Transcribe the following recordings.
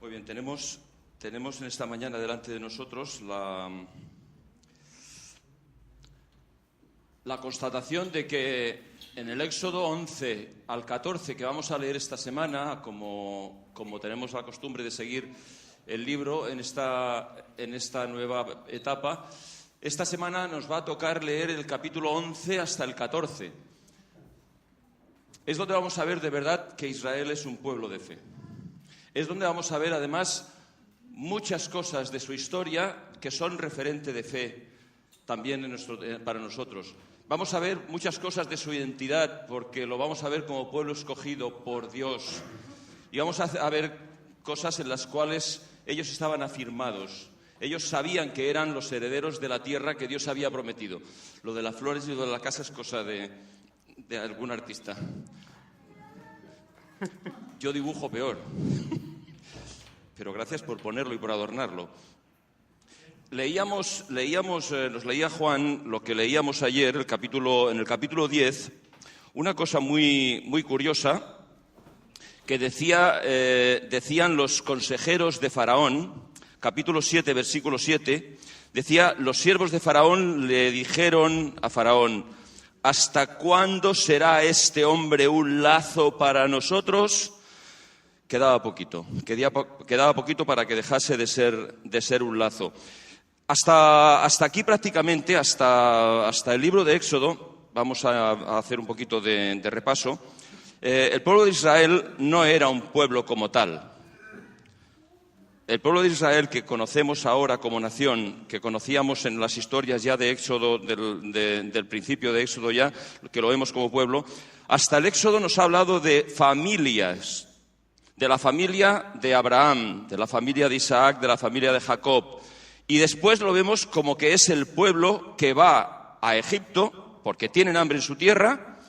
Pues bien, tenemos en esta mañana delante de nosotros la constatación de que en el Éxodo 11 al 14, que vamos a leer esta semana, como tenemos la costumbre de seguir el libro en esta nueva etapa, esta semana nos va a tocar leer el capítulo 11 hasta el 14. Es donde vamos a ver de verdad que Israel es un pueblo de fe. Es donde vamos a ver, además, muchas cosas de su historia que son referente de fe también para nosotros. Vamos a ver muchas cosas de su identidad, porque lo vamos a ver como pueblo escogido por Dios. Y vamos a ver cosas en las cuales ellos estaban afirmados. Ellos sabían que eran los herederos de la tierra que Dios había prometido. Lo de las flores y lo de la casa es cosa de algún artista. Yo dibujo peor. Pero gracias por ponerlo y por adornarlo. Nos leía Juan lo que leíamos ayer, en el capítulo 10, una cosa muy, muy curiosa que decían los consejeros de Faraón, capítulo 7, versículo 7, decía: los siervos de Faraón le dijeron a Faraón: ¿hasta cuándo será este hombre un lazo para nosotros? Quedaba poquito para que dejase de ser un lazo. Hasta aquí prácticamente, hasta el libro de Éxodo, vamos a hacer un poquito de repaso. El pueblo de Israel no era un pueblo como tal. El pueblo de Israel que conocemos ahora como nación, que conocíamos en las historias ya de Éxodo, del principio de Éxodo ya, que lo vemos como pueblo, hasta el Éxodo nos ha hablado de familias, de la familia de Abraham, de la familia de Isaac, de la familia de Jacob. Y después lo vemos como que es el pueblo que va a Egipto, porque tienen hambre en su tierra,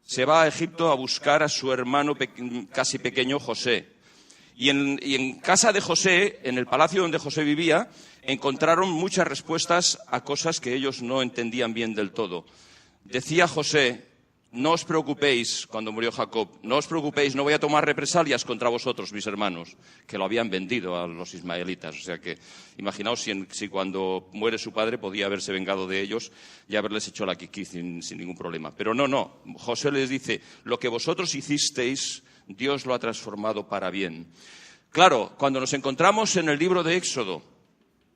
se va a Egipto a buscar a su hermano casi pequeño José. Y en casa de José, en el palacio donde José vivía, encontraron muchas respuestas a cosas que ellos no entendían bien del todo. Decía José: no os preocupéis, cuando murió Jacob, no os preocupéis, no voy a tomar represalias contra vosotros, mis hermanos, que lo habían vendido a los ismaelitas. O sea que, imaginaos si cuando muere su padre podía haberse vengado de ellos y haberles hecho la kiki sin ningún problema. Pero no, José les dice: lo que vosotros hicisteis, Dios lo ha transformado para bien. Claro, cuando nos encontramos en el libro de Éxodo,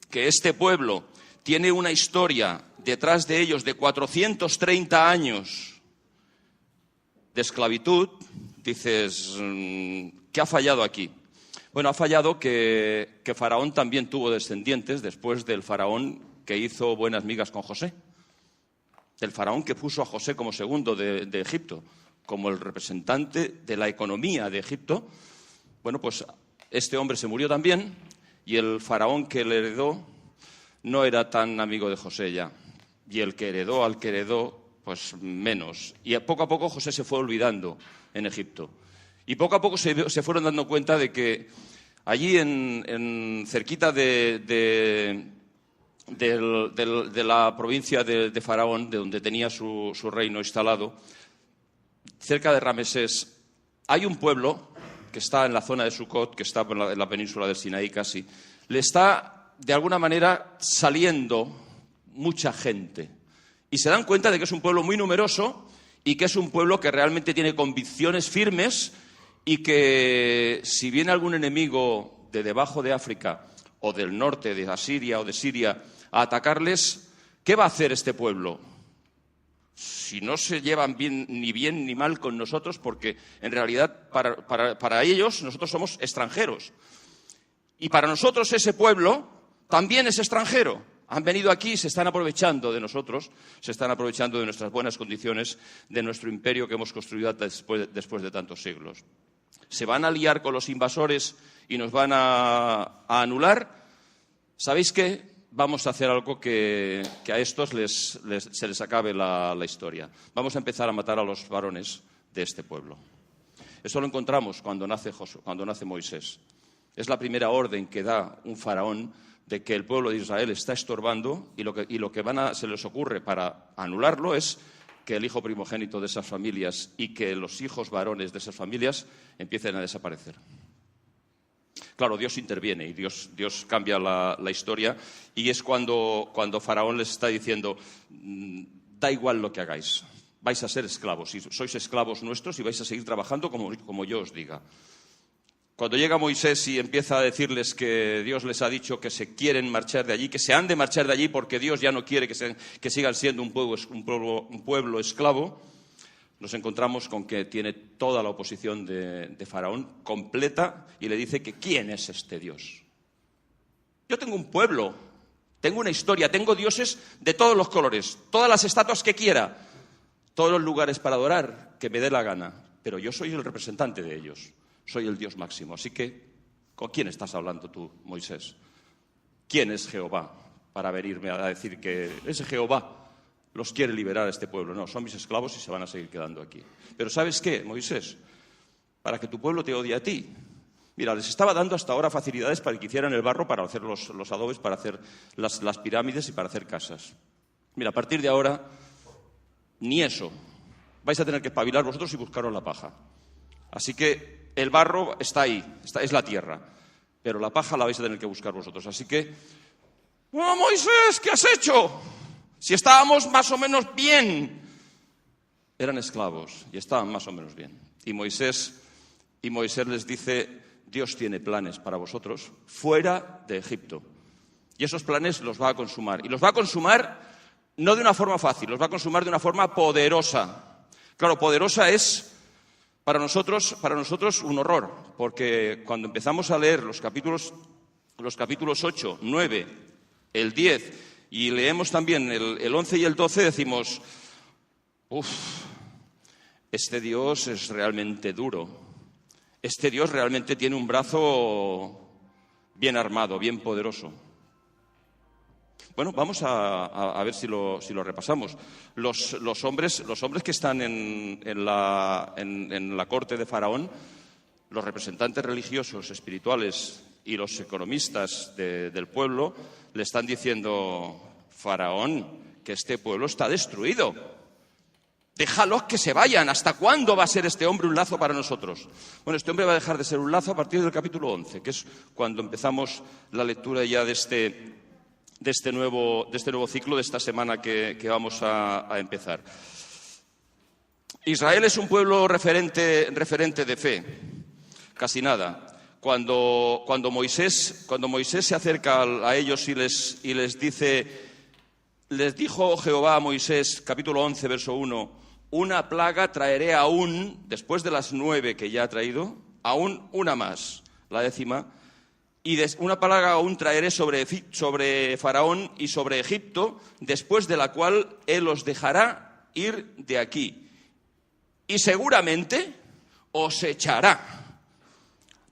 que este pueblo tiene una historia detrás de ellos de 430 años de esclavitud, dices: ¿qué ha fallado aquí? Bueno, ha fallado que Faraón también tuvo descendientes después del Faraón que hizo buenas migas con José. El Faraón que puso a José como segundo de Egipto, como el representante de la economía de Egipto. Bueno, pues este hombre se murió también, y el Faraón que le heredó no era tan amigo de José ya. Y el que heredó al que heredó, pues menos. Y poco a poco José se fue olvidando en Egipto. Y poco a poco se fueron dando cuenta de que allí cerquita de la provincia de Faraón, de donde tenía su reino instalado, cerca de Ramesés, hay un pueblo que está en la zona de Sucot, que está en la península del Sinaí casi. Le está, de alguna manera, saliendo mucha gente. Y se dan cuenta de que es un pueblo muy numeroso y que es un pueblo que realmente tiene convicciones firmes, y que si viene algún enemigo de debajo de África o del norte, de Asiria o de Siria, a atacarles, ¿qué va a hacer este pueblo? Si no se llevan bien ni mal con nosotros, porque en realidad para ellos nosotros somos extranjeros. Y para nosotros ese pueblo también es extranjero. Han venido aquí y se están aprovechando de nosotros, se están aprovechando de nuestras buenas condiciones, de nuestro imperio que hemos construido después de tantos siglos. ¿Se van a liar con los invasores y nos van a anular? ¿Sabéis qué? Vamos a hacer algo que a estos se les acabe la historia. Vamos a empezar a matar a los varones de este pueblo. Eso lo encontramos cuando nace Moisés. Es la primera orden que da un faraón de que el pueblo de Israel está estorbando, y lo que se les ocurre para anularlo es que el hijo primogénito de esas familias y que los hijos varones de esas familias empiecen a desaparecer. Claro, Dios interviene y Dios cambia la historia, y es cuando Faraón les está diciendo, da igual lo que hagáis, vais a ser esclavos, y sois esclavos nuestros y vais a seguir trabajando como yo os diga. Cuando llega Moisés y empieza a decirles que Dios les ha dicho que se quieren marchar de allí, que se han de marchar de allí porque Dios ya no quiere que sigan siendo un pueblo esclavo, nos encontramos con que tiene toda la oposición de Faraón completa y le dice que ¿quién es este Dios? Yo tengo un pueblo, tengo una historia, tengo dioses de todos los colores, todas las estatuas que quiera, todos los lugares para adorar que me dé la gana, pero yo soy el representante de ellos. Soy el Dios máximo. Así que, ¿con quién estás hablando tú, Moisés? ¿Quién es Jehová para venirme a decir que ese Jehová los quiere liberar a este pueblo? No, son mis esclavos y se van a seguir quedando aquí. Pero ¿sabes qué, Moisés? Para que tu pueblo te odie a ti. Mira, les estaba dando hasta ahora facilidades para que hicieran el barro, para hacer los adobes, para hacer las pirámides y para hacer casas. Mira, a partir de ahora, ni eso. Vais a tener que espabilar vosotros y buscaros la paja. Así que el barro está ahí, es la tierra, pero la paja la vais a tener que buscar vosotros. Así que, ¡oh, Moisés, ¿qué has hecho? Si estábamos más o menos bien. Eran esclavos y estaban más o menos bien. Y Moisés les dice, Dios tiene planes para vosotros fuera de Egipto. Y esos planes los va a consumar. Y los va a consumar no de una forma fácil, los va a consumar de una forma poderosa. Claro, poderosa es para nosotros un horror, porque cuando empezamos a leer los capítulos 8, 9, el 10, y leemos también el 11 y el 12, decimos, este Dios es realmente duro, este Dios realmente tiene un brazo bien armado, bien poderoso. Bueno, vamos a ver si lo repasamos. Los hombres que están en la corte de Faraón, los representantes religiosos, espirituales y los economistas del pueblo, le están diciendo, Faraón, que este pueblo está destruido. Déjalos que se vayan. ¿Hasta cuándo va a ser este hombre un lazo para nosotros? Bueno, este hombre va a dejar de ser un lazo a partir del capítulo 11, que es cuando empezamos la lectura ya de este nuevo ciclo, de esta semana que vamos a empezar. Israel es un pueblo referente de fe, casi nada. Cuando Moisés se acerca a ellos y les dice, les dijo Jehová a Moisés, capítulo 11, verso 1, una plaga traeré aún, después de las 9 que ya ha traído, aún una más, la 10ª, y una plaga aún traeré sobre Faraón y sobre Egipto, después de la cual él os dejará ir de aquí. Y seguramente os echará.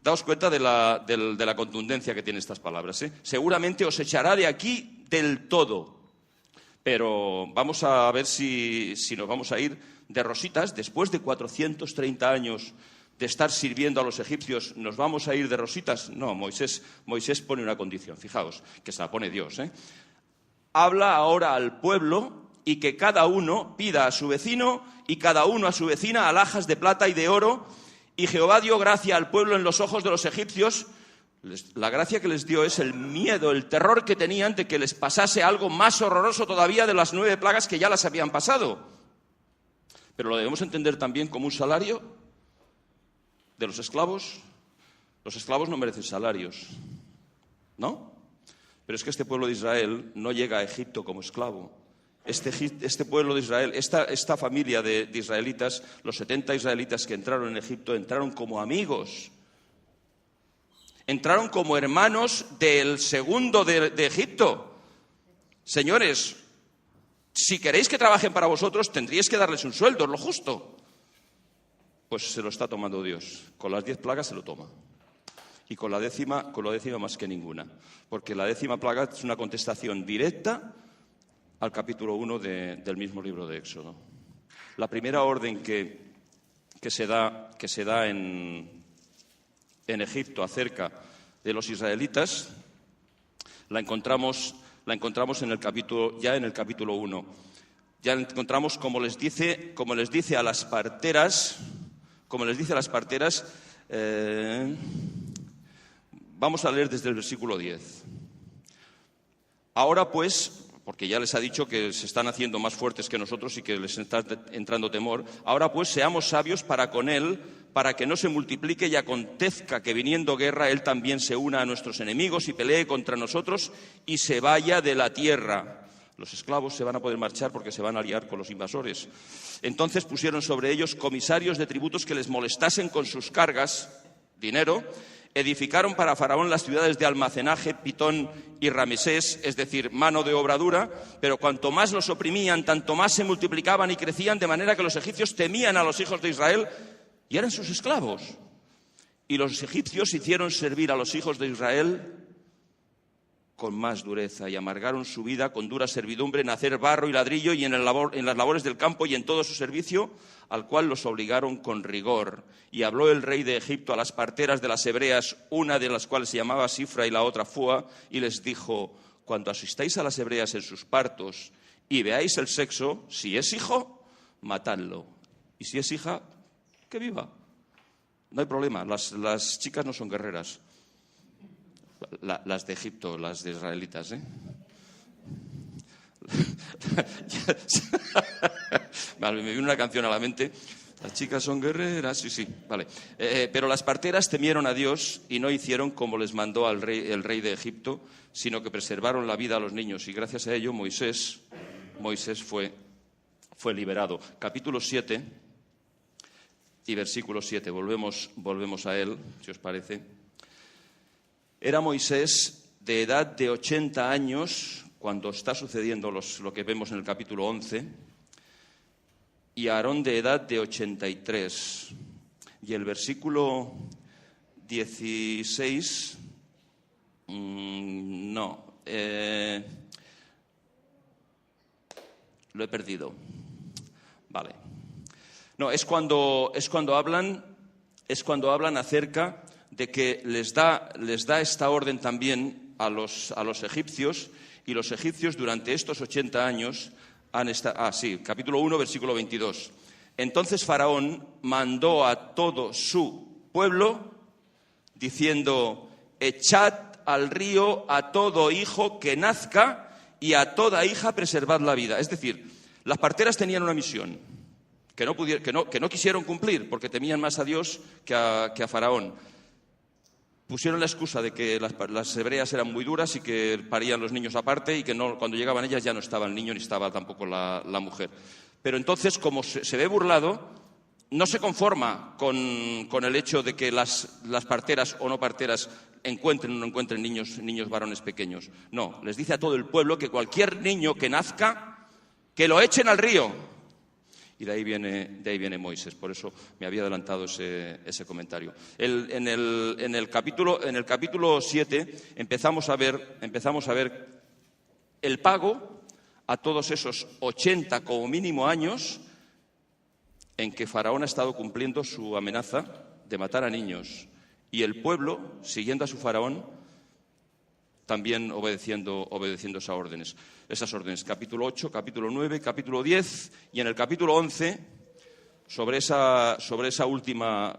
Daos cuenta de la contundencia que tienen estas palabras, ¿eh? Seguramente os echará de aquí del todo. Pero vamos a ver si nos vamos a ir de rositas, después de 430 años de estar sirviendo a los egipcios, ¿nos vamos a ir de rositas? No, Moisés pone una condición, fijaos, que se la pone Dios, ¿eh? Habla ahora al pueblo y que cada uno pida a su vecino y cada uno a su vecina alhajas de plata y de oro, y Jehová dio gracia al pueblo en los ojos de los egipcios. La gracia que les dio es el miedo, el terror que tenían de que les pasase algo más horroroso todavía de las 9 plagas que ya las habían pasado. Pero lo debemos entender también como un salario de los esclavos. Los esclavos no merecen salarios, ¿no? Pero es que este pueblo de Israel no llega a Egipto como esclavo. Este pueblo de Israel, esta familia de israelitas, los 70 israelitas que entraron en Egipto, entraron como amigos. Entraron como hermanos del segundo de Egipto. Señores, si queréis que trabajen para vosotros, tendríais que darles un sueldo, es lo justo. Pues se lo está tomando Dios. Con las 10 plagas se lo toma. Y con la décima más que ninguna. Porque la 10ª plaga es una contestación directa al capítulo 1 del mismo libro de Éxodo. La primera orden que se da en Egipto acerca de los israelitas la encontramos en el capítulo 1. Ya encontramos como les dice a las parteras, Vamos a leer desde el versículo 10. Ahora pues, porque ya les ha dicho que se están haciendo más fuertes que nosotros y que les está entrando temor, ahora pues seamos sabios para con él, para que no se multiplique y acontezca que viniendo guerra él también se una a nuestros enemigos y pelee contra nosotros y se vaya de la tierra. Los esclavos se van a poder marchar porque se van a aliar con los invasores. Entonces pusieron sobre ellos comisarios de tributos que les molestasen con sus cargas, dinero. Edificaron para Faraón las ciudades de almacenaje, Pitón y Ramesés, es decir, mano de obra dura, pero cuanto más los oprimían, tanto más se multiplicaban y crecían, de manera que los egipcios temían a los hijos de Israel y eran sus esclavos. Y los egipcios hicieron servir a los hijos de Israel con más dureza y amargaron su vida con dura servidumbre en hacer barro y ladrillo y en las labores del campo y en todo su servicio, al cual los obligaron con rigor. Y habló el rey de Egipto a las parteras de las hebreas, una de las cuales se llamaba Sifra y la otra Fua, y les dijo: cuando asistáis a las hebreas en sus partos y veáis el sexo, si es hijo, matadlo, y si es hija, que viva. No hay problema, las chicas no son guerreras. Las de Egipto, las de israelitas, ¿eh? Vale, me viene una canción a la mente. Las chicas son guerreras, sí, vale. Pero las parteras temieron a Dios y no hicieron como les mandó el rey de Egipto, sino que preservaron la vida a los niños. Y gracias a ello Moisés fue liberado. Capítulo 7 y versículo 7. Volvemos a él, si os parece. Era Moisés de edad de 80 años, cuando está sucediendo lo que vemos en el capítulo 11, y Aarón de edad de 83. Y el versículo 16, lo he perdido. Vale. No, es cuando hablan acerca de que les da esta orden también a los egipcios, y los egipcios durante estos 80 años han estado... capítulo 1, versículo 22. Entonces Faraón mandó a todo su pueblo, diciendo: echad al río a todo hijo que nazca y a toda hija preservad la vida. Es decir, las parteras tenían una misión que no quisieron cumplir porque temían más a Dios que a Faraón. Pusieron la excusa de que las hebreas eran muy duras y que parían los niños aparte y que cuando llegaban ellas ya no estaba el niño ni estaba tampoco la mujer. Pero entonces, como se ve burlado, no se conforma con el hecho de que las parteras o no parteras encuentren o no encuentren niños varones pequeños. No, les dice a todo el pueblo que cualquier niño que nazca, que lo echen al río. Y de ahí viene Moisés. Por eso me había adelantado ese comentario. En el capítulo 7 empezamos a ver el pago a todos esos 80 como mínimo años en que Faraón ha estado cumpliendo su amenaza de matar a niños. Y el pueblo, siguiendo a su Faraón, también obedeciendo esas órdenes. Capítulo 8, capítulo 9, capítulo 10 y en el capítulo 11, sobre esa última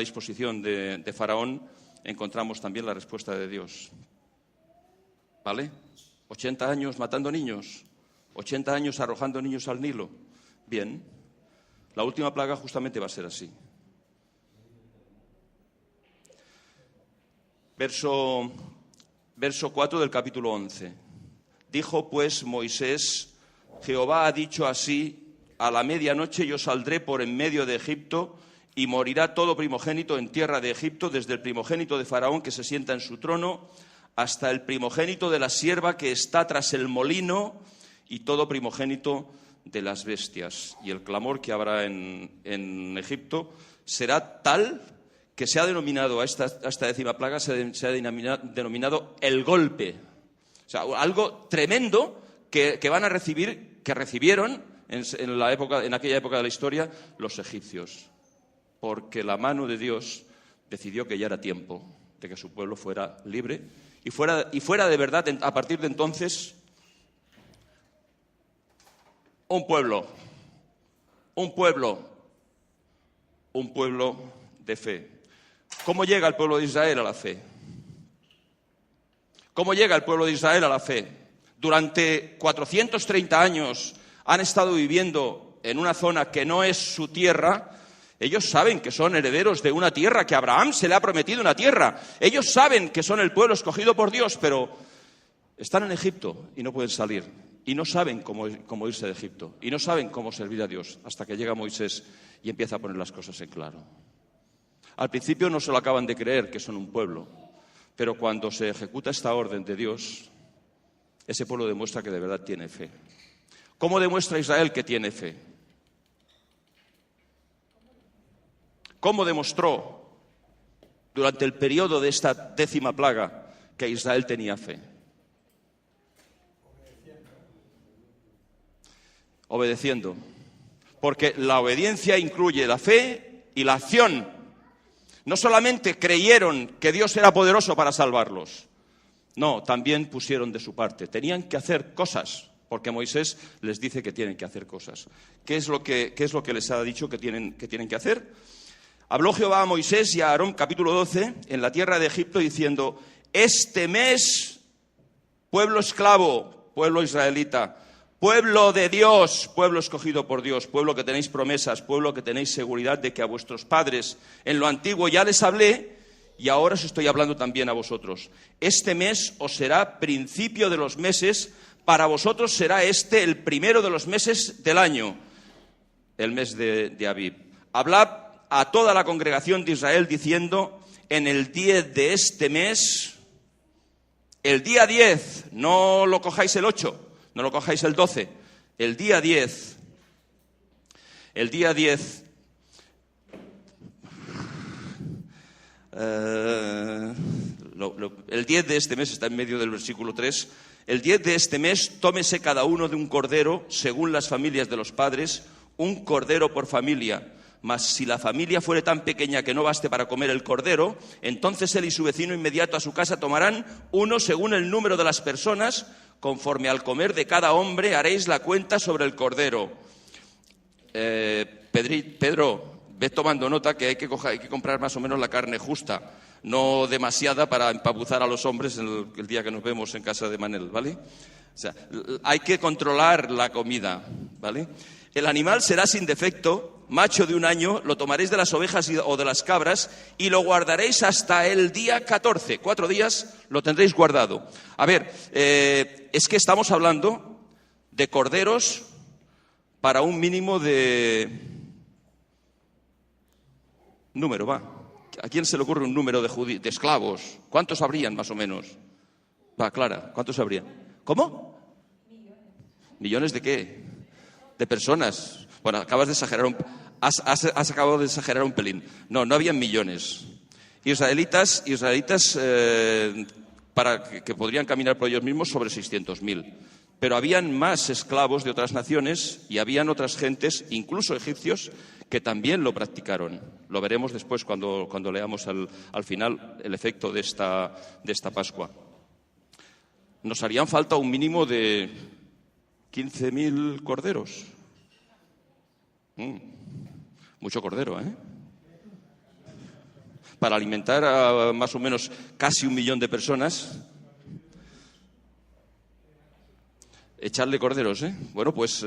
disposición de Faraón, encontramos también la respuesta de Dios. ¿Vale? 80 años matando niños, 80 años arrojando niños al Nilo. Bien, la última plaga justamente va a ser así. Verso 4 del capítulo 11. Dijo pues Moisés: Jehová ha dicho así: a la medianoche yo saldré por en medio de Egipto, y morirá todo primogénito en tierra de Egipto, desde el primogénito de Faraón que se sienta en su trono, hasta el primogénito de la sierva que está tras el molino, y todo primogénito de las bestias. Y el clamor que habrá en Egipto será tal que se ha denominado a esta 10ª plaga, se ha denominado el golpe. O sea, algo tremendo que van a recibir, que recibieron en aquella época de la historia los egipcios. Porque la mano de Dios decidió que ya era tiempo de que su pueblo fuera libre y fuera de verdad, a partir de entonces, un pueblo de fe. ¿Cómo llega el pueblo de Israel a la fe? ¿Cómo llega el pueblo de Israel a la fe? Durante 430 años han estado viviendo en una zona que no es su tierra. Ellos saben que son herederos de una tierra, que Abraham se le ha prometido una tierra. Ellos saben que son el pueblo escogido por Dios, pero están en Egipto y no pueden salir. Y no saben cómo irse de Egipto. Y no saben cómo servir a Dios hasta que llega Moisés y empieza a poner las cosas en claro. Al principio no se lo acaban de creer que son un pueblo, pero cuando se ejecuta esta orden de Dios, ese pueblo demuestra que de verdad tiene fe. ¿Cómo demuestra Israel que tiene fe? ¿Cómo demostró durante el periodo de esta 10ª plaga que Israel tenía fe? Obedeciendo. Porque la obediencia incluye la fe y la acción. No solamente creyeron que Dios era poderoso para salvarlos, no, también pusieron de su parte. Tenían que hacer cosas, porque Moisés les dice que tienen que hacer cosas. ¿Qué es lo que les ha dicho que tienen que hacer? Habló Jehová a Moisés y a Aarón, capítulo 12, en la tierra de Egipto, diciendo: este mes, pueblo esclavo, pueblo israelita, pueblo de Dios, pueblo escogido por Dios, pueblo que tenéis promesas, pueblo que tenéis seguridad de que a vuestros padres en lo antiguo ya les hablé, y ahora os estoy hablando también a vosotros. Este mes os será principio de los meses, para vosotros será este el primero de los meses del año, el mes de Abib. Hablad a toda la congregación de Israel diciendo: en el 10 de este mes, el día 10, no lo cojáis el 8, no lo cojáis el 12, el día 10, el 10 de este mes está en medio del versículo 3. El 10 de este mes, tómese cada uno de un cordero, según las familias de los padres, un cordero por familia. Mas si la familia fuere tan pequeña que no baste para comer el cordero, entonces él y su vecino inmediato a su casa tomarán uno según el número de las personas, conforme al comer de cada hombre haréis la cuenta sobre el cordero. Pedro, ve tomando nota que hay que comprar más o menos la carne justa, no demasiada para empapuzar a los hombres el día que nos vemos en casa de Manel, ¿vale? O sea, hay que controlar la comida, ¿vale? El animal será sin defecto, macho de 1 año, lo tomaréis de las ovejas o de las cabras y lo guardaréis hasta el día 14. 4 días lo tendréis guardado. A ver, es que estamos hablando de corderos para un mínimo de... número, va. ¿A quién se le ocurre un número de esclavos? ¿Cuántos habrían, más o menos? Va, Clara, ¿cuántos habrían? ¿Cómo? ¿Millones de qué? De personas. Bueno, acabas de exagerar has acabado de exagerar un pelín. No habían millones. Israelitas para que podrían caminar por ellos mismos sobre 600.000. Pero habían más esclavos de otras naciones y habían otras gentes, incluso egipcios, que también lo practicaron. Lo veremos después cuando leamos al final el efecto de esta Pascua. Nos harían falta un mínimo de 15.000 corderos. Mucho cordero, ¿eh? Para alimentar a más o menos casi 1 millón de personas. Echarle corderos, ¿eh? Bueno, pues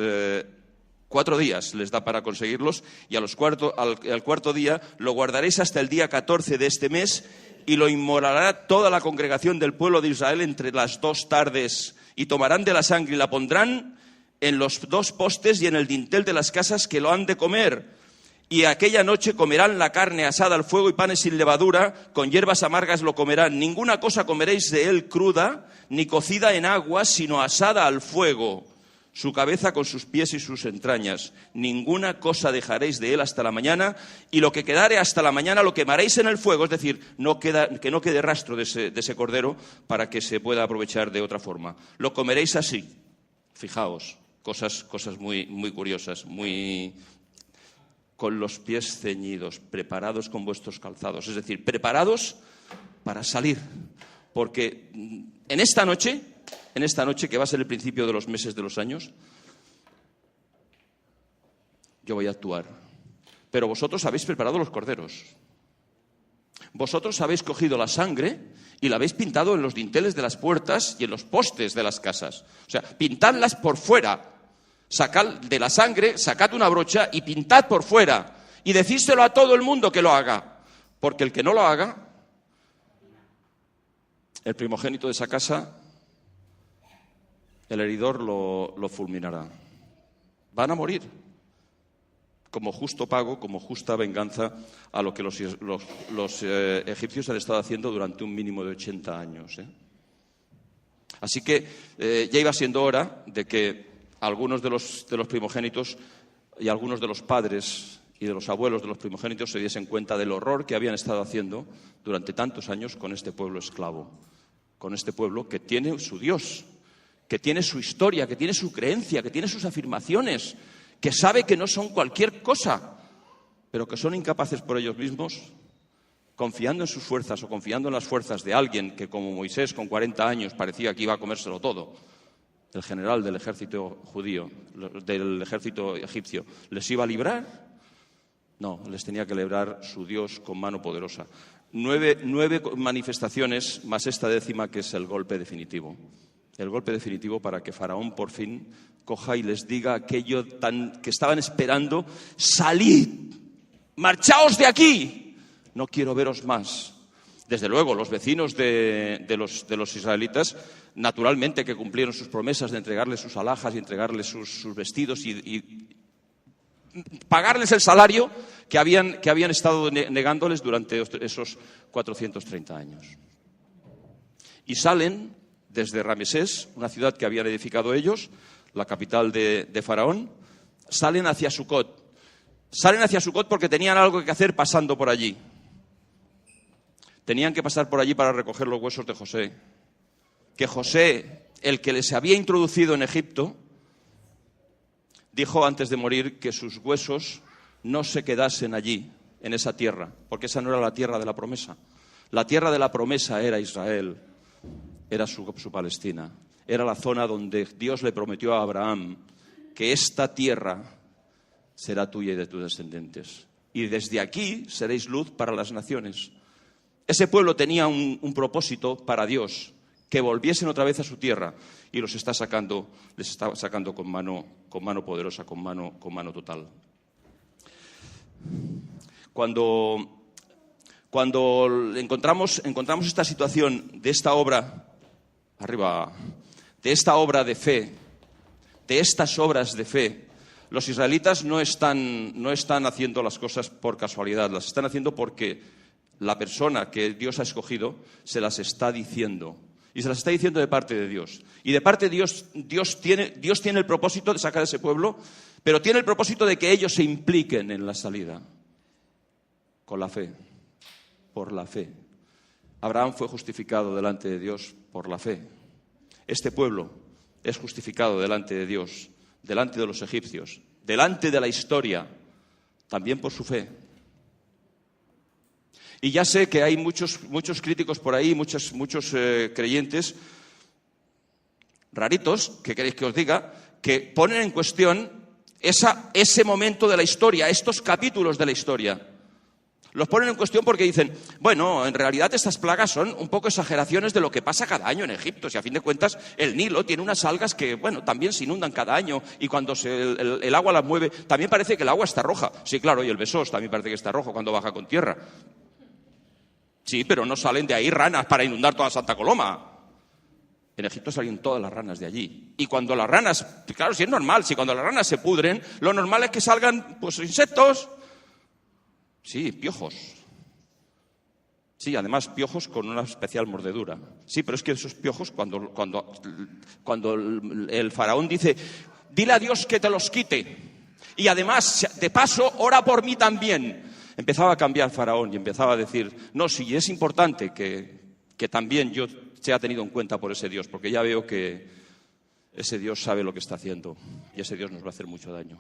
4 días les da para conseguirlos y al cuarto día lo guardaréis hasta el día 14 de este mes y lo inmolará toda la congregación del pueblo de Israel entre las 2 tardes y tomarán de la sangre y la pondrán en los 2 postes y en el dintel de las casas que lo han de comer. Y aquella noche comerán la carne asada al fuego y panes sin levadura, con hierbas amargas lo comerán. Ninguna cosa comeréis de él cruda, ni cocida en agua, sino asada al fuego, su cabeza con sus pies y sus entrañas. Ninguna cosa dejaréis de él hasta la mañana, y lo que quedare hasta la mañana lo quemaréis en el fuego, es decir, que no quede rastro de ese cordero para que se pueda aprovechar de otra forma. Lo comeréis así. Fijaos, cosas muy, muy curiosas, muy... con los pies ceñidos, preparados con vuestros calzados, es decir, preparados para salir, porque en esta noche, que va a ser el principio de los meses de los años, yo voy a actuar, pero vosotros habéis preparado los corderos, vosotros habéis cogido la sangre y la habéis pintado en los dinteles de las puertas y en los postes de las casas. O sea, pintadlas por fuera. Sacad de la sangre, sacad una brocha y pintad por fuera. Y decídselo a todo el mundo que lo haga. Porque el que no lo haga, el primogénito de esa casa, el heridor lo fulminará. Van a morir como justo pago, como justa venganza a lo que los egipcios han estado haciendo durante un mínimo de 80 años. Así que ya iba siendo hora de que algunos de los primogénitos y algunos de los padres y de los abuelos de los primogénitos se diesen cuenta del horror que habían estado haciendo durante tantos años con este pueblo esclavo, con este pueblo que tiene su Dios, que tiene su historia, que tiene su creencia, que tiene sus afirmaciones, que sabe que no son cualquier cosa, pero que son incapaces por ellos mismos, confiando en sus fuerzas o confiando en las fuerzas de alguien que, como Moisés, con 40 años parecía que iba a comérselo todo, el general del ejército judío, del ejército egipcio, ¿les iba a librar? No, les tenía que librar su Dios con mano poderosa. 9 manifestaciones más esta 10ª, que es el golpe definitivo. El golpe definitivo para que Faraón por fin coja y les diga aquello que estaban esperando: salid, marchaos de aquí, no quiero veros más. Desde luego, los vecinos de los israelitas, naturalmente que cumplieron sus promesas de entregarles sus alhajas y entregarles sus vestidos y pagarles el salario que habían estado negándoles durante esos 430 años. Y salen desde Ramesés, una ciudad que habían edificado ellos, la capital de Faraón, salen hacia Sucot. Salen hacia Sucot porque tenían algo que hacer pasando por allí. Tenían que pasar por allí para recoger los huesos de José. Que José, el que les había introducido en Egipto, dijo antes de morir que sus huesos no se quedasen allí, en esa tierra, porque esa no era la tierra de la promesa. La tierra de la promesa era Israel, era su Palestina, era la zona donde Dios le prometió a Abraham que esta tierra será tuya y de tus descendientes. Y desde aquí seréis luz para las naciones. Ese pueblo tenía un propósito para Dios, que volviesen otra vez a su tierra, y les está sacando con mano poderosa, con mano total. Cuando encontramos esta situación de esta obra, de esta obra de fe, de estas obras de fe, los israelitas no están haciendo las cosas por casualidad, las están haciendo porque la persona que Dios ha escogido se las está diciendo. Y se las está diciendo de parte de Dios. Y de parte de Dios tiene el propósito de sacar a ese pueblo, pero tiene el propósito de que ellos se impliquen en la salida. Con la fe. Por la fe. Abraham fue justificado delante de Dios por la fe. Este pueblo es justificado delante de Dios, delante de los egipcios, delante de la historia, también por su fe. Y ya sé que hay muchos críticos por ahí, muchos creyentes raritos, ¿qué queréis que os diga?, que ponen en cuestión ese momento de la historia, estos capítulos de la historia. Los ponen en cuestión porque dicen, bueno, en realidad estas plagas son un poco exageraciones de lo que pasa cada año en Egipto. Si a fin de cuentas el Nilo tiene unas algas que, bueno, también se inundan cada año y cuando el agua las mueve, también parece que el agua está roja. Sí, claro, y el Besós también parece que está rojo cuando baja con tierra. Sí, pero no salen de ahí ranas para inundar toda Santa Coloma. En Egipto salen todas las ranas de allí. Y cuando las ranas, claro, sí es normal, si cuando las ranas se pudren, lo normal es que salgan, pues, insectos. Sí, piojos. Sí, además piojos con una especial mordedura. Sí, pero es que esos piojos, cuando el faraón dice, dile a Dios que te los quite. Y además, de paso, ora por mí también. Empezaba a cambiar Faraón y empezaba a decir, no, sí, es importante que también yo sea tenido en cuenta por ese Dios, porque ya veo que ese Dios sabe lo que está haciendo y ese Dios nos va a hacer mucho daño.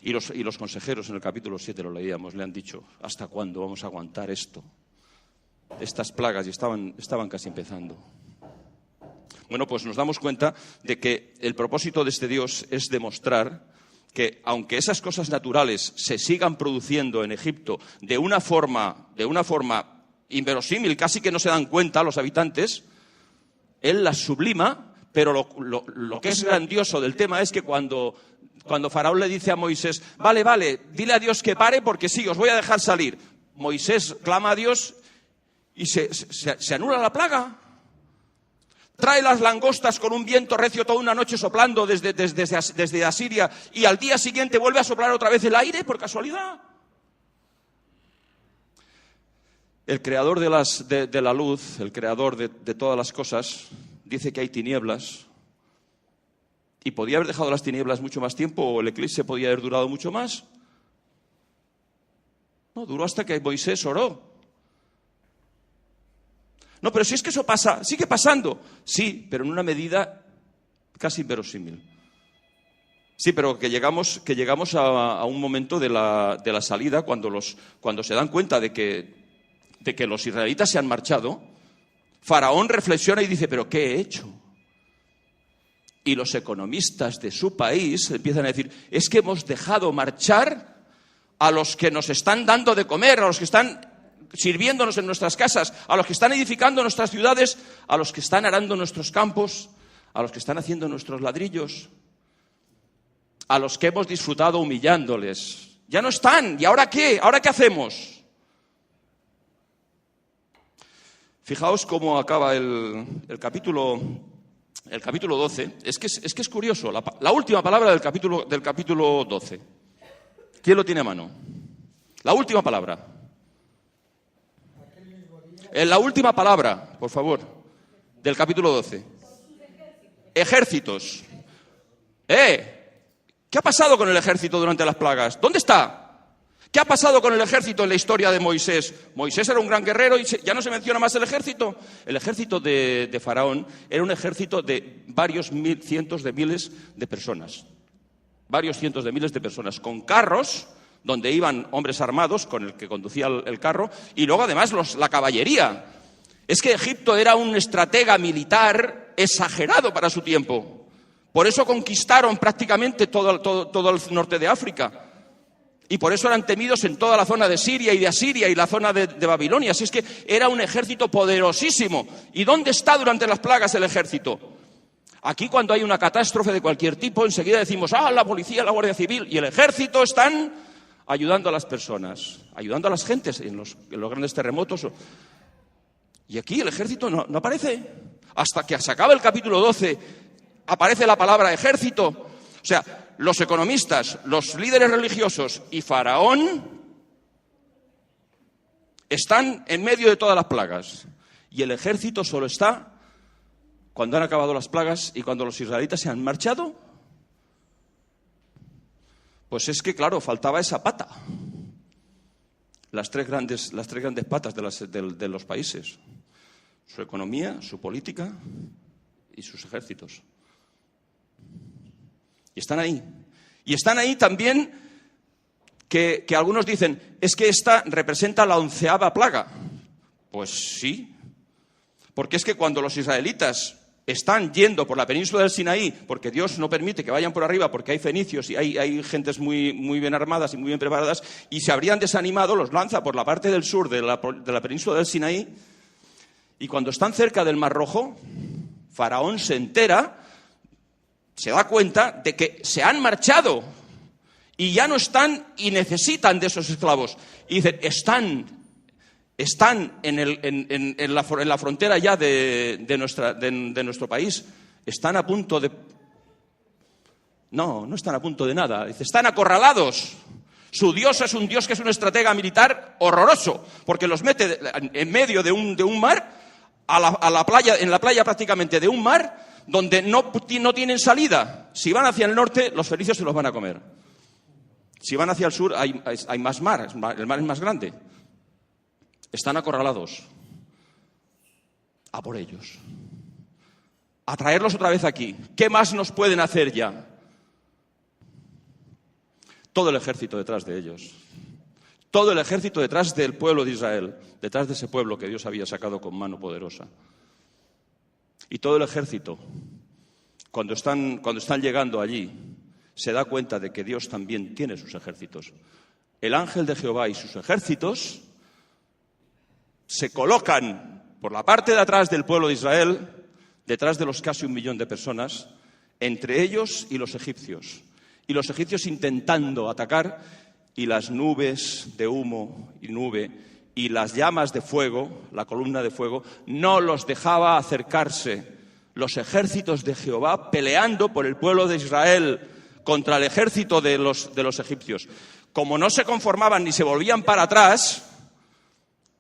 Y los consejeros en el capítulo 7 lo leíamos, le han dicho, ¿hasta cuándo vamos a aguantar esto? Estas plagas, y estaban casi empezando. Bueno, pues nos damos cuenta de que el propósito de este Dios es demostrar que aunque esas cosas naturales se sigan produciendo en Egipto de una forma inverosímil, casi que no se dan cuenta los habitantes, él las sublima, pero lo que es grandioso del tema es que cuando Faraón le dice a Moisés, vale, dile a Dios que pare porque sí, os voy a dejar salir. Moisés clama a Dios y se anula la plaga. Trae las langostas con un viento recio toda una noche soplando desde Asiria y al día siguiente vuelve a soplar otra vez el aire por casualidad. El creador de la luz, el creador de todas las cosas, dice que hay tinieblas y podía haber dejado las tinieblas mucho más tiempo o el eclipse podía haber durado mucho más. No, duró hasta que Moisés oró. No, pero si es que eso pasa, sigue pasando. Sí, pero en una medida casi inverosímil. Sí, pero que llegamos a un momento de la salida cuando se dan cuenta de que los israelitas se han marchado. Faraón reflexiona y dice, ¿pero qué he hecho? Y los economistas de su país empiezan a decir, es que hemos dejado marchar a los que nos están dando de comer, a los que están sirviéndonos en nuestras casas, a los que están edificando nuestras ciudades, a los que están arando nuestros campos, a los que están haciendo nuestros ladrillos, a los que hemos disfrutado humillándoles. Ya no están. ¿Y ahora qué? ¿Ahora qué hacemos? Fijaos cómo acaba el capítulo 12. Es que es curioso. La última palabra del capítulo 12. ¿Quién lo tiene a mano? La última palabra. La última palabra, por favor, del capítulo 12. Ejércitos. ¿Qué ha pasado con el ejército durante las plagas? ¿Dónde está? ¿Qué ha pasado con el ejército en la historia de Moisés? Moisés era un gran guerrero y ya no se menciona más el ejército. El ejército de Faraón era un ejército de varios cientos de miles de personas. Varios cientos de miles de personas, con carros donde iban hombres armados, con el que conducía el carro, y luego además la caballería. Es que Egipto era un estratega militar exagerado para su tiempo. Por eso conquistaron prácticamente todo el norte de África. Y por eso eran temidos en toda la zona de Siria y de Asiria y la zona de Babilonia. Así es que era un ejército poderosísimo. ¿Y dónde está durante las plagas el ejército? Aquí cuando hay una catástrofe de cualquier tipo, enseguida decimos, la policía, la Guardia Civil y el ejército están ayudando a las personas, ayudando a las gentes en los grandes terremotos. Y aquí el ejército no aparece. Hasta que se acaba el capítulo 12, aparece la palabra ejército. O sea, los economistas, los líderes religiosos y Faraón están en medio de todas las plagas. Y el ejército solo está cuando han acabado las plagas y cuando los israelitas se han marchado. Pues es que, claro, faltaba esa pata. Las tres grandes patas de los países. Su economía, su política y sus ejércitos. Y están ahí. Y están ahí también que algunos dicen, es que esta representa la 11ª plaga. Pues sí. Porque es que cuando los israelitas están yendo por la península del Sinaí, porque Dios no permite que vayan por arriba, porque hay fenicios y hay gentes muy bien armadas y muy bien preparadas, y se habrían desanimado, los lanza por la parte del sur de la península del Sinaí, y cuando están cerca del Mar Rojo, Faraón se entera, se da cuenta de que se han marchado y ya no están y necesitan de esos esclavos. Y dicen, están en la frontera ya de nuestro país, están a punto de... No están a punto de nada. Dice, están acorralados. Su Dios es un Dios que es un estratega militar horroroso, porque los mete en medio de un mar, a la playa, en la playa prácticamente de un mar, donde no tienen salida. Si van hacia el norte, los fenicios se los van a comer. Si van hacia el sur, hay más mar, el mar es más grande. Están acorralados. A por ellos. A traerlos otra vez aquí. ¿Qué más nos pueden hacer ya? Todo el ejército detrás de ellos. Todo el ejército detrás del pueblo de Israel. Detrás de ese pueblo que Dios había sacado con mano poderosa. Y todo el ejército, cuando están llegando allí, se da cuenta de que Dios también tiene sus ejércitos. El ángel de Jehová y sus ejércitos se colocan por la parte de atrás del pueblo de Israel, detrás de los casi 1 millón de personas, entre ellos y los egipcios. Y los egipcios intentando atacar, y las nubes de humo y nube y las llamas de fuego, la columna de fuego, no los dejaba acercarse. Los ejércitos de Jehová peleando por el pueblo de Israel contra el ejército de los egipcios. Como no se conformaban ni se volvían para atrás,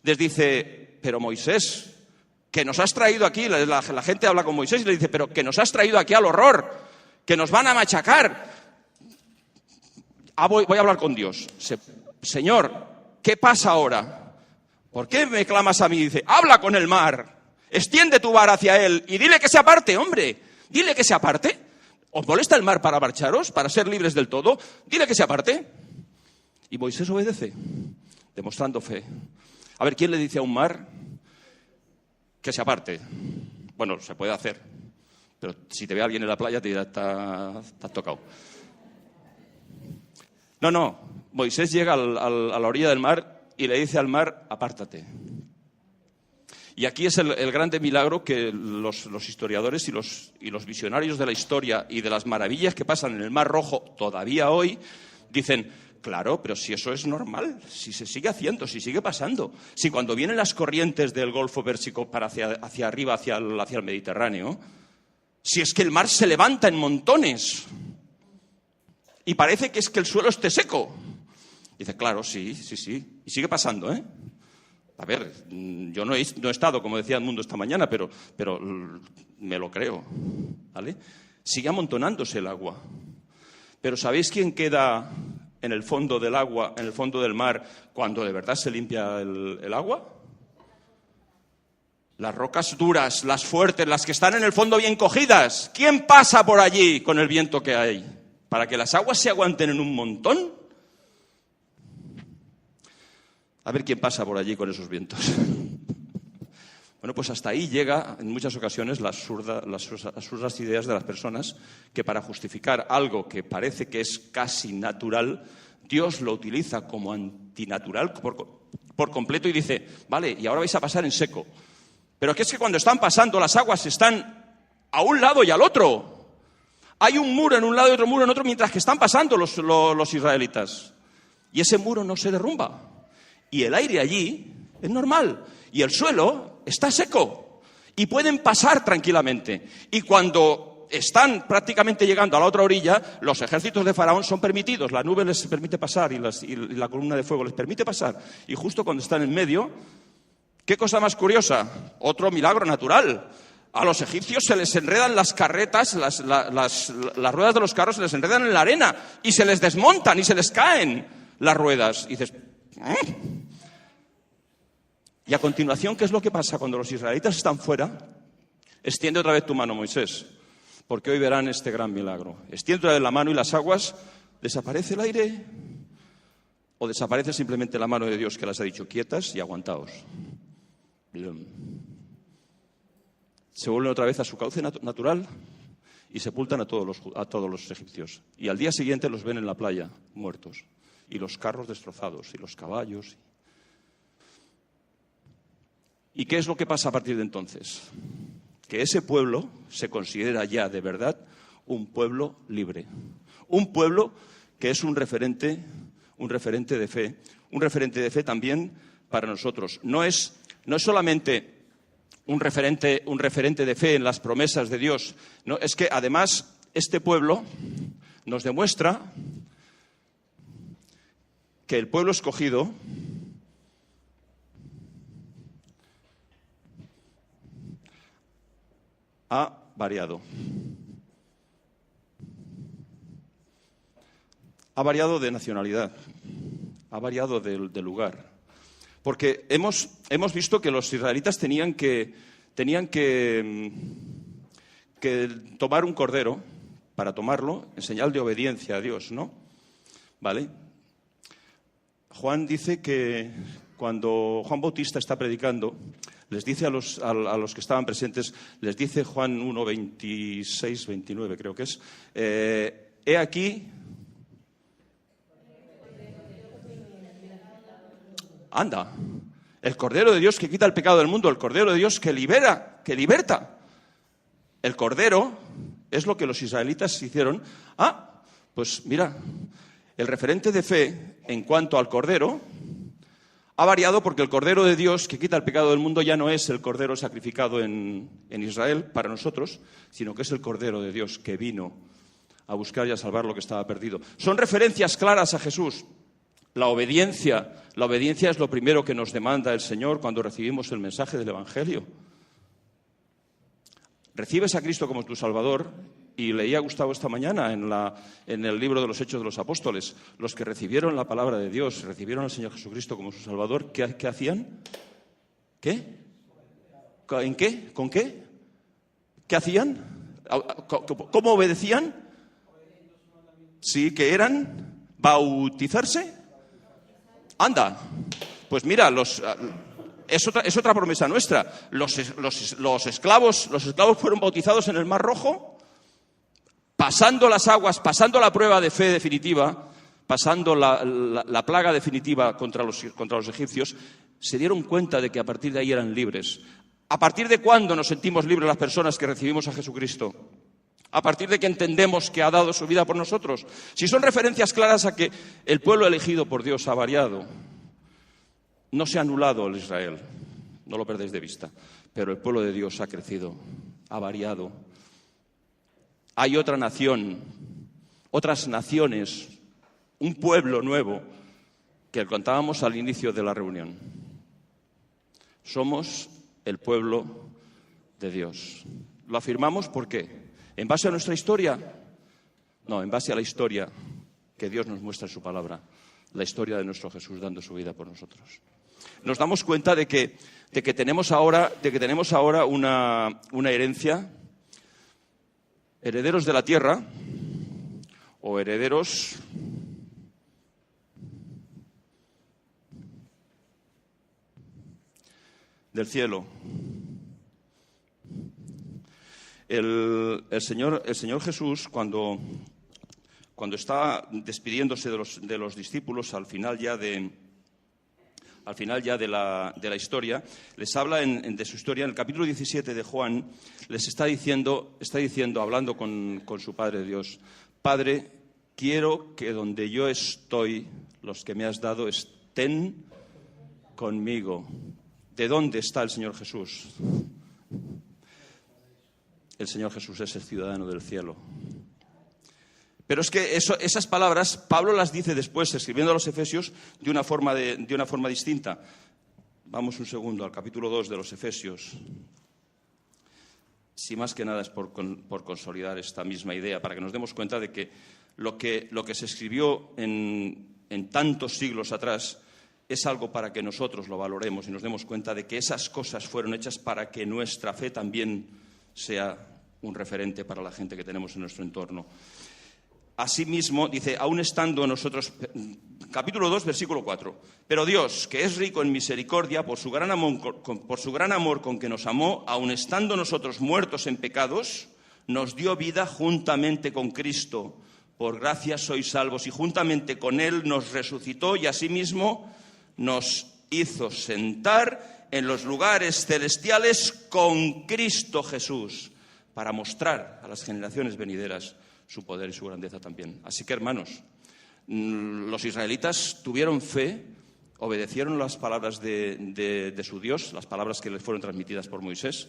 les dice: pero Moisés, que nos has traído aquí, la gente habla con Moisés y le dice: pero que nos has traído aquí al horror, que nos van a machacar. Voy a hablar con Dios. Señor, ¿qué pasa ahora? ¿Por qué me clamas a mí? Dice: habla con el mar, extiende tu vara hacia él y dile que se aparte, hombre. Dile que se aparte. ¿Os molesta el mar para marcharos, para ser libres del todo? Dile que se aparte. Y Moisés obedece, demostrando fe. A ver, ¿quién le dice a un mar que se aparte? Bueno, se puede hacer, pero si te ve alguien en la playa te dirá: te has tocado. No, Moisés llega a la orilla del mar y le dice al mar: apártate. Y aquí es el grande milagro que los historiadores y los visionarios de la historia y de las maravillas que pasan en el Mar Rojo todavía hoy dicen: claro, pero si eso es normal, si se sigue haciendo, si sigue pasando, si cuando vienen las corrientes del Golfo Pérsico para hacia arriba, hacia el Mediterráneo, si es que el mar se levanta en montones y parece que es que el suelo esté seco. Dice: claro, sí, y sigue pasando, ¿eh? A ver, yo no he estado, como decía Edmundo esta mañana, pero me lo creo, ¿vale? Sigue amontonándose el agua. Pero ¿sabéis quién queda en el fondo del agua, en el fondo del mar, cuando de verdad se limpia el agua? Las rocas duras, las fuertes, las que están en el fondo bien cogidas. ¿Quién pasa por allí con el viento que hay? Para que las aguas se aguanten en un montón. A ver quién pasa por allí con esos vientos. Bueno, pues hasta ahí llega en muchas ocasiones las absurdas ideas de las personas, que para justificar algo que parece que es casi natural, Dios lo utiliza como antinatural por completo y dice: vale, y ahora vais a pasar en seco. Pero que es que cuando están pasando las aguas están a un lado y al otro. Hay un muro en un lado y otro muro en otro mientras que están pasando los israelitas. Y ese muro no se derrumba. Y el aire allí es normal. Y el suelo está seco. Y pueden pasar tranquilamente. Y cuando están prácticamente llegando a la otra orilla, los ejércitos de Faraón son permitidos. La nube les permite pasar y la columna de fuego les permite pasar. Y justo cuando están en medio, ¿qué cosa más curiosa? Otro milagro natural. A los egipcios se les enredan las carretas, las ruedas de los carros se les enredan en la arena y se les desmontan y se les caen las ruedas. Y dices: Y a continuación, ¿qué es lo que pasa cuando los israelitas están fuera? Extiende otra vez tu mano, Moisés, porque hoy verán este gran milagro. Extiende otra vez la mano y las aguas, ¿desaparece el aire? ¿O desaparece simplemente la mano de Dios que las ha dicho quietas y aguantaos? Se vuelven otra vez a su cauce natural y sepultan a todos los egipcios. Y al día siguiente los ven en la playa, muertos. Y los carros destrozados, y los caballos. ¿Y qué es lo que pasa a partir de entonces? Que ese pueblo se considera ya de verdad un pueblo libre. Un pueblo que es un referente de fe. Un referente de fe también para nosotros. No es solamente un referente de fe en las promesas de Dios. No, es que además este pueblo nos demuestra que el pueblo escogido ha variado. Ha variado de nacionalidad, ha variado de lugar. Porque hemos visto que los israelitas tenían que tomar un cordero para tomarlo en señal de obediencia a Dios, ¿no? ¿Vale? Juan dice que cuando Juan Bautista está predicando, les dice a los que estaban presentes, les dice Juan 1, 26, 29 creo que es, he aquí... Anda, El Cordero de Dios que quita el pecado del mundo, el Cordero de Dios que libera, que liberta. El Cordero es lo que los israelitas hicieron. Pues mira, el referente de fe en cuanto al Cordero ha variado, porque el Cordero de Dios que quita el pecado del mundo ya no es el Cordero sacrificado en Israel para nosotros, sino que es el Cordero de Dios que vino a buscar y a salvar lo que estaba perdido. Son referencias claras a Jesús. La obediencia es lo primero que nos demanda el Señor cuando recibimos el mensaje del Evangelio. Recibes a Cristo como tu Salvador, y leía Gustavo esta mañana en el libro de los Hechos de los Apóstoles, los que recibieron la palabra de Dios, recibieron al Señor Jesucristo como su Salvador, ¿qué hacían? ¿Qué? ¿En qué? ¿Con qué? ¿Qué hacían? ¿Cómo obedecían? Sí, que eran bautizarse. Anda, pues mira, es otra promesa nuestra. Los esclavos fueron bautizados en el Mar Rojo, pasando las aguas, pasando la prueba de fe definitiva, pasando la plaga definitiva contra los egipcios. Se dieron cuenta de que a partir de ahí eran libres. ¿A partir de cuándo nos sentimos libres las personas que recibimos a Jesucristo? A partir de que entendemos que ha dado su vida por nosotros. Si son referencias claras a que el pueblo elegido por Dios ha variado, no se ha anulado el Israel, no lo perdéis de vista, pero el pueblo de Dios ha crecido, ha variado. Hay otra nación, otras naciones, un pueblo nuevo que contábamos al inicio de la reunión. Somos el pueblo de Dios. ¿Lo afirmamos por qué? ¿En base a nuestra historia? No, en base a la historia que Dios nos muestra en su palabra, la historia de nuestro Jesús dando su vida por nosotros. Nos damos cuenta de que tenemos ahora una herencia, herederos de la tierra o herederos del cielo. El Señor Jesús, cuando está despidiéndose de los discípulos al final ya de la historia, les habla de su historia. En el capítulo 17 de Juan les está diciendo, hablando con su Padre Dios: Padre, quiero que donde yo estoy, los que me has dado estén conmigo. ¿De dónde está el Señor Jesús? El Señor Jesús es el ciudadano del cielo. Pero es que esas palabras Pablo las dice después, escribiendo a los Efesios, de una forma distinta. Vamos un segundo al capítulo 2 de los Efesios. Si más que nada es por consolidar esta misma idea, para que nos demos cuenta de que lo que se escribió en tantos siglos atrás es algo para que nosotros lo valoremos y nos demos cuenta de que esas cosas fueron hechas para que nuestra fe también sea un referente para la gente que tenemos en nuestro entorno. Asimismo, dice, aún estando nosotros, capítulo 2, versículo 4, pero Dios, que es rico en misericordia, por su gran amor con que nos amó, aún estando nosotros muertos en pecados, nos dio vida juntamente con Cristo. Por gracia sois salvos, y juntamente con Él nos resucitó y asimismo nos hizo sentar en los lugares celestiales con Cristo Jesús, para mostrar a las generaciones venideras su poder y su grandeza también. Así que, hermanos, los israelitas tuvieron fe, obedecieron las palabras de su Dios, las palabras que les fueron transmitidas por Moisés,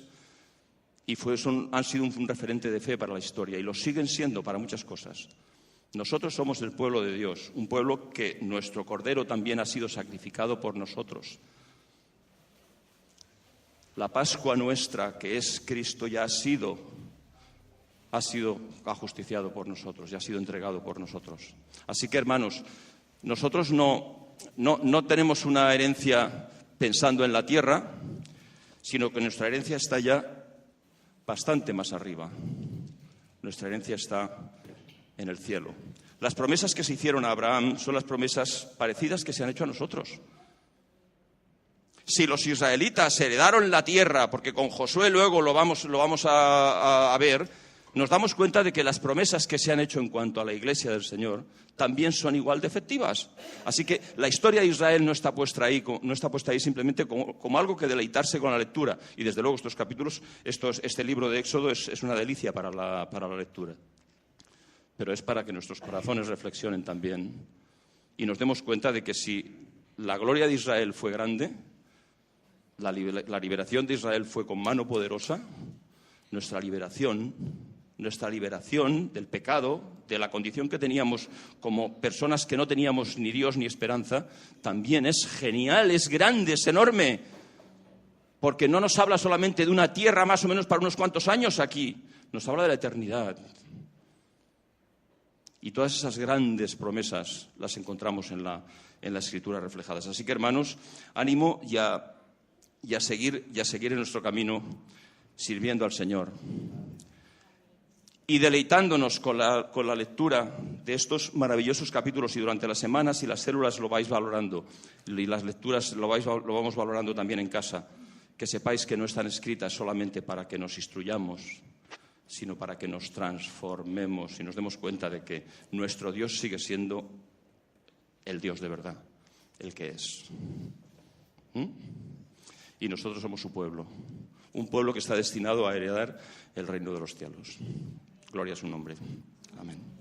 y han sido un referente de fe para la historia, y lo siguen siendo para muchas cosas. Nosotros somos el pueblo de Dios, un pueblo que nuestro Cordero también ha sido sacrificado por nosotros. La Pascua nuestra, que es Cristo, ya ha sido ajusticiado por nosotros, ya ha sido entregado por nosotros. Así que, hermanos, nosotros no tenemos una herencia pensando en la tierra, sino que nuestra herencia está ya bastante más arriba. Nuestra herencia está en el cielo. Las promesas que se hicieron a Abraham son las promesas parecidas que se han hecho a nosotros. Si los israelitas heredaron la tierra, porque con Josué luego lo vamos a ver, nos damos cuenta de que las promesas que se han hecho en cuanto a la Iglesia del Señor también son igual de efectivas. Así que la historia de Israel no está puesta ahí simplemente como algo que deleitarse con la lectura. Y desde luego estos capítulos, este libro de Éxodo es una delicia para la lectura. Pero es para que nuestros corazones reflexionen también y nos demos cuenta de que si la gloria de Israel fue grande, la liberación de Israel fue con mano poderosa, nuestra liberación del pecado, de la condición que teníamos como personas que no teníamos ni Dios ni esperanza, también es genial, es grande, es enorme, porque no nos habla solamente de una tierra más o menos para unos cuantos años aquí, nos habla de la eternidad. Y todas esas grandes promesas las encontramos en la Escritura reflejadas. Así que, hermanos, ánimo y a seguir en nuestro camino sirviendo al Señor. Y deleitándonos con la lectura de estos maravillosos capítulos, y durante las semanas y las células lo vais valorando, y las lecturas lo vamos valorando también en casa, que sepáis que no están escritas solamente para que nos instruyamos, sino para que nos transformemos y nos demos cuenta de que nuestro Dios sigue siendo el Dios de verdad, el que es. Y nosotros somos su pueblo, un pueblo que está destinado a heredar el reino de los cielos. Gloria a su nombre. Amén.